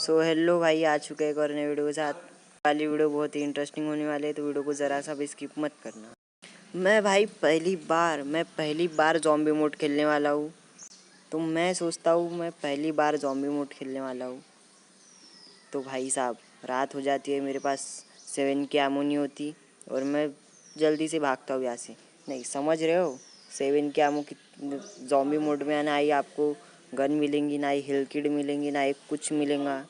So hello भाई, आ चुके एक और नए वीडियो के साथ। वाली वीडियो बहुत ही इंटरेस्टिंग होने वाली है, तो वीडियो को ज़रा सा भी स्किप मत करना। मैं भाई पहली बार ज़ॉम्बी मोड खेलने वाला हूँ। तो मैं सोचता हूँ मैं पहली बार ज़ॉम्बी मोड खेलने वाला हूँ। तो भाई साहब, रात हो जाती है, मेरे पास 7 की एमो नहीं होती और मैं जल्दी से भागता हूँ यहाँ से। नहीं समझ रहे हो, 7 की एमो की ज़ॉम्बी मोड में ना ही आपको गन मिलेंगी, ना ही हिल किट मिलेंगी, ना ही कुछ मिलेगा।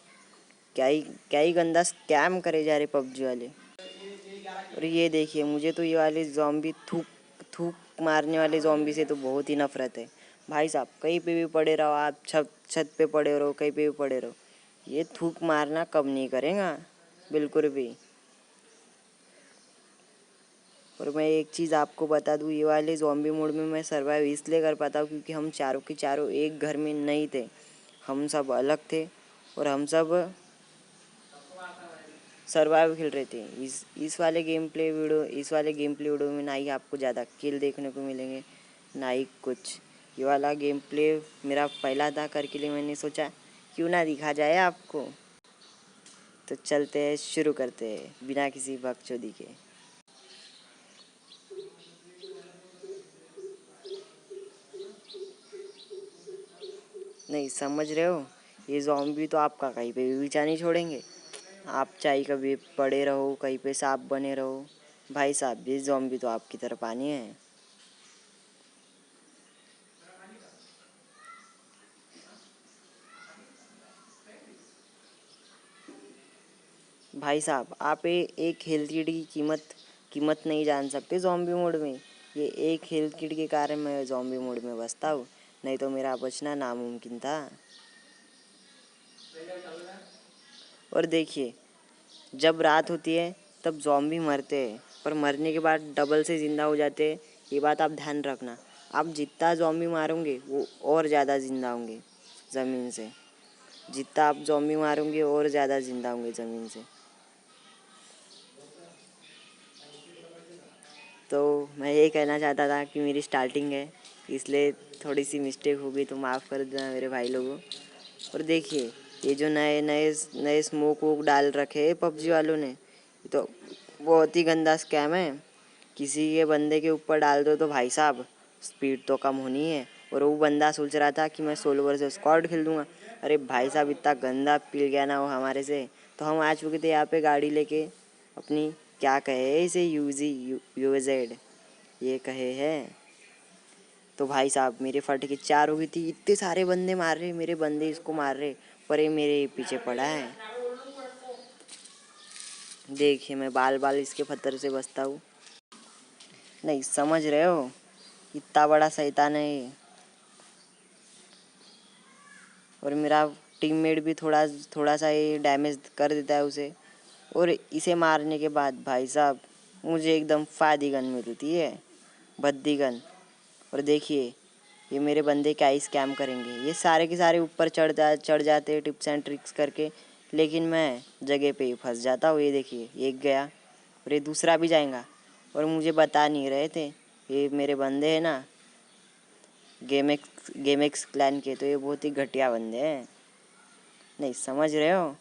क्या ही गंदा स्कैम करे जा रहे पबजी वाले। और ये देखिए, मुझे तो ये वाले ज़ॉम्बी थूक थूक मारने वाले ज़ॉम्बी से तो बहुत ही नफरत है। भाई साहब, कहीं पे भी पड़े रहो आप, छत पे पड़े रहो, कहीं पे भी पड़े रहो, ये थूक मारना कम नहीं करेगा बिल्कुल भी। और मैं एक चीज़ आपको बता दूँ, ये वाले ज़ॉम्बी मोड में मैं सर्वाइव इसलिए कर पाता हूँ क्योंकि हम चारों के चारों एक घर में नहीं थे, हम सब अलग थे और हम सब सर्वाइव खेल रहे थे। इस वाले गेम प्ले वीडियो में ना ही आपको ज़्यादा किल देखने को मिलेंगे, ना ही कुछ। ये वाला गेम प्ले मेरा पहला था करके लिए मैंने सोचा क्यों ना दिखा जाए आपको। तो चलते हैं, शुरू करते हैं बिना किसी बकचोदी के। नहीं समझ रहे हो, ये ज़ॉम्बी तो आपका कहीं पे भी पीछा नहीं छोड़ेंगे। आप चाहे कभी पड़े रहो, कहीं पे सांप बने रहो, भाई साहब ये ज़ॉम्बी तो आपकी तरफ आनी है। भाई साहब, आप एक हेल्थ किट की कीमत नहीं जान सकते ज़ॉम्बी मोड में। ये एक हेल्थ किट के कारण मैं ज़ॉम्बी मोड में बसता हूँ, नहीं तो मेरा बचना नामुमकिन था। और देखिए, जब रात होती है तब ज़ॉम्बी मरते हैं, पर मरने के बाद डबल से ज़िंदा हो जाते हैं। ये बात आप ध्यान रखना। आप जितना ज़ॉम्बी मारोगे वो और ज़्यादा ज़िंदा होंगे ज़मीन से। जितना आप ज़ॉम्बी मारोगे और ज़्यादा ज़िंदा होंगे ज़मीन से। तो मैं ये कहना चाहता था कि मेरी स्टार्टिंग है, इसलिए थोड़ी सी मिस्टेक हो गई तो माफ़ कर देना मेरे भाई लोगों। और देखिए, ये जो नए नए नए स्मोक वोक डाल रखे हैं पबजी वालों ने, ये तो बहुत ही गंदा स्कैम है। किसी के बंदे के ऊपर डाल दो तो भाई साहब स्पीड तो कम होनी है। और वो बंदा सोच रहा था कि मैं सोलो वर्सेस स्क्वाड खेल दूंगा। अरे भाई साहब, इतना गंदा पील गया ना वो हमारे से। तो हम आ चुके थे यहाँ पे गाड़ी लेके अपनी, क्या कहे इसे, यूजेड ये कहे हैं। तो भाई साहब, मेरे फट के 4 हो गई थी। इतने सारे बंदे मार रहे, मेरे बंदे इसको मार रहे, पर ये मेरे पीछे पड़ा है। देखिए, मैं बाल बाल इसके पत्थर से बचता हूँ। नहीं समझ रहे हो, इतना बड़ा शैतान है ये। और मेरा टीममेट भी थोड़ा सा ये डैमेज कर देता है उसे। और इसे मारने के बाद भाई साहब मुझे एकदम फादी गन मिलती है, भद्दी गन। और देखिए, ये मेरे बंदे क्या ही स्कैम करेंगे, ये सारे के सारे ऊपर चढ़ जाते हैं टिप्स एंड ट्रिक्स करके, लेकिन मैं जगह पे ही फंस जाता हूँ। ये देखिए, एक गया और ये दूसरा भी जाएगा। और मुझे बता नहीं रहे थे ये मेरे बंदे हैं ना, गेम एक्स क्लैन के, तो ये बहुत ही घटिया बंदे हैं। नहीं समझ रहे हो।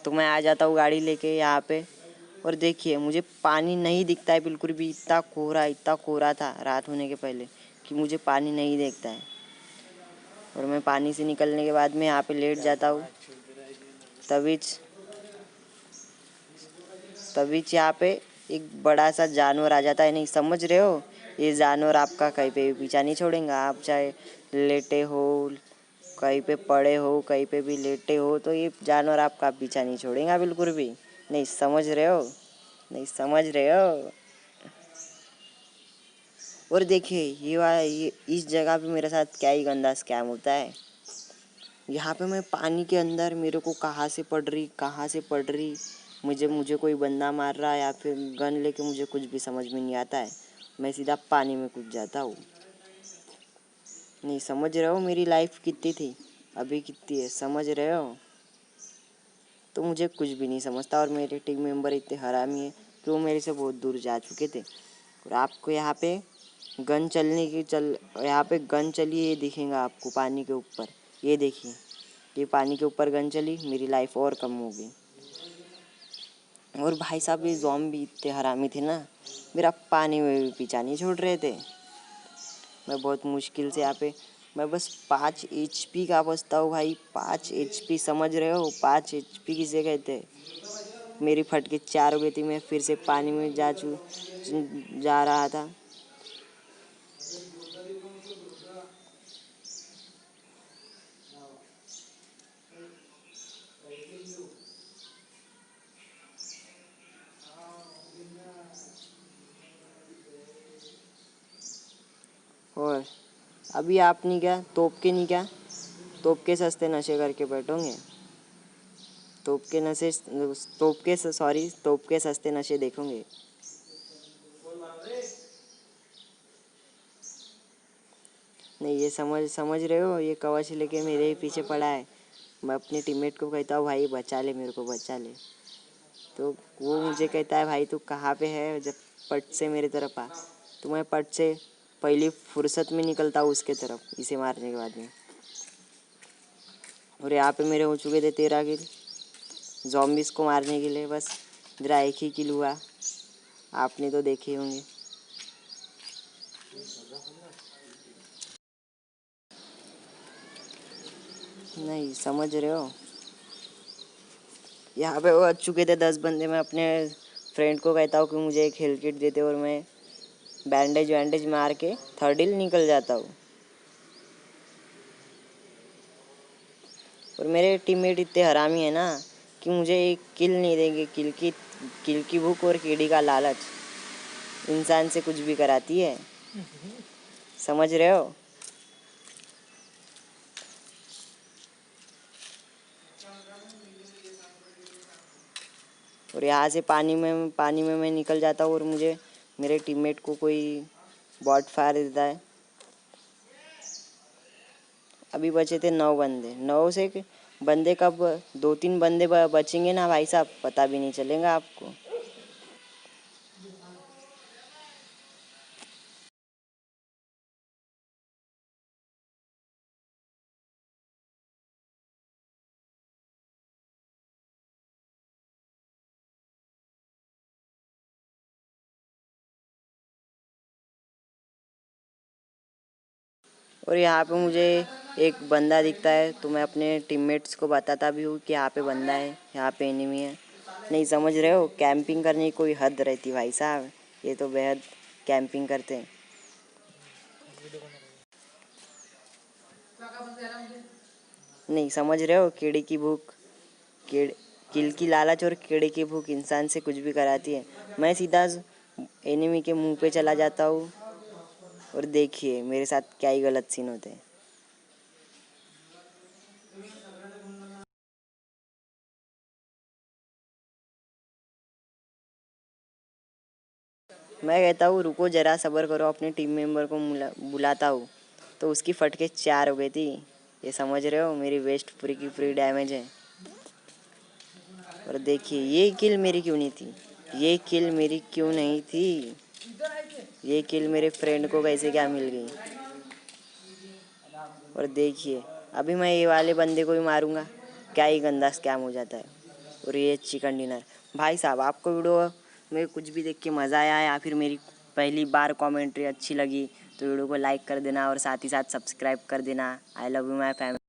तो मैं आ जाता हूँ गाड़ी लेके यहाँ पे। और देखिए, मुझे पानी नहीं दिखता है बिल्कुल भी। इतना कोहरा था रात होने के पहले कि मुझे पानी नहीं दिखता है। और मैं पानी से निकलने के बाद में यहाँ पे लेट जाता हूँ। तभी यहाँ पे एक बड़ा सा जानवर आ जाता है। नहीं समझ रहे हो, ये जानवर आपका कहीं पे भी पीछा नहीं छोड़ेगा। आप चाहे लेटे हो, कहीं पे पड़े हो, कहीं पे भी लेटे हो, तो ये जानवर आपका पीछा नहीं छोड़ेगा बिल्कुल भी। नहीं समझ रहे हो, नहीं समझ रहे हो। और देखिए, ये इस जगह पे मेरे साथ क्या ही गंदा स्कैम होता है। यहाँ पे मैं पानी के अंदर, मेरे को कहाँ से पड़ रही, मुझे कोई बंदा मार रहा है या फिर गन लेके, मुझे कुछ भी समझ में नहीं आता है। मैं सीधा पानी में कूद जाता हूँ। नहीं समझ रहे हो मेरी लाइफ कितनी थी, अभी कितनी है, समझ रहे हो। तो मुझे कुछ भी नहीं समझता। और मेरे टीम मेंबर इतने हरामी है कि वो मेरे से बहुत दूर जा चुके थे। और आपको यहाँ पे यहाँ पे गन चली, ये दिखेगा आपको पानी के ऊपर। ये देखिए, ये पानी के ऊपर गन चली, मेरी लाइफ और कम हो गई। और भाई साहब ये ज़ॉम्बी इतने हरामी थे ना, मेरा पानी में भी पीछा नहीं छोड़ रहे थे। मैं बहुत मुश्किल से यहाँ पे, मैं बस 5 HP का बचता हूँ भाई। 5 HP, समझ रहे हो? 5 HP किसे कहते हैं? मेरी फट के 4 हो गई थी। मैं फिर से पानी में जा रहा था। और अभी आप नहीं क्या, तोप के सस्ते नशे करके बैठोगे। तोप के सस्ते नशे देखोगे। नहीं, ये समझ रहे हो? ये कवच लेके मेरे ही पीछे पड़ा है। मैं अपने टीममेट को कहता हूँ भाई बचा ले, मेरे को बचा ले। तो वो मुझे कहता है भाई तू कहाँ पे है, जब पट से मेरे तरफ आ। तो मैं पट से पहली फुर्सत में निकलता हूँ उसके तरफ, इसे मारने के बाद में। और यहाँ पे मेरे हो चुके थे 13 किल ज़ॉम्बिस को मारने के लिए। बस मेरा एक ही किल हुआ, आपने तो देखे होंगे। नहीं समझ रहे हो? यहाँ पे वो चुके थे 10 बंदे। मैं अपने फ्रेंड को कहता हूँ कि मुझे एक हेल्थ किट देते, और मैं बैंडेज मार के 3rd हिल निकल जाता हूँ। और मेरे टीममेट इतने हरामी है ना कि मुझे एक किल नहीं देंगे। किल की भूख और कीड़ी का लालच इंसान से कुछ भी कराती है, समझ रहे हो? और यहाँ से पानी में मैं निकल जाता हूँ, और मुझे मेरे टीममेट को कोई बॉट फायर देता है। अभी बचे थे 9 बंदे। 9 से बंदे कब 2-3 बंदे बचेंगे ना भाई साहब, पता भी नहीं चलेगा आपको। और यहाँ पे मुझे एक बंदा दिखता है, तो मैं अपने टीममेट्स को बताता भी हूँ कि यहाँ पे बंदा है, यहाँ पे एनिमी है। नहीं समझ रहे हो? कैंपिंग करने की कोई हद रहती भाई साहब। ये तो बेहद कैंपिंग करते हैं। नहीं समझ रहे हो? कीड़े की भूख, किल की लालच और कीड़े की भूख इंसान से कुछ भी कराती है। मैं सीधा एनिमी के मुंह पे चला जाता हूँ, और देखिए मेरे साथ क्या ही गलत सीन होते हैं। मैं कहता हूँ रुको जरा, सब्र करो, अपने टीम मेंबर को बुलाता हूँ। तो उसकी फट के 4 हो गई थी। ये समझ रहे हो? मेरी वेस्ट पूरी की पूरी डैमेज है। और देखिए ये किल मेरी क्यों नहीं थी, ये किल मेरे फ्रेंड को कैसे क्या मिल गई। और देखिए अभी मैं ये वाले बंदे को भी मारूंगा, क्या ही गंदा स्कैम हो जाता है। और ये चिकन डिनर। भाई साहब आपको वीडियो में कुछ भी देख के मज़ा आया, या फिर मेरी पहली बार कमेंट्री अच्छी लगी, तो वीडियो को लाइक कर देना, और साथ ही साथ सब्सक्राइब कर देना। I love you my family.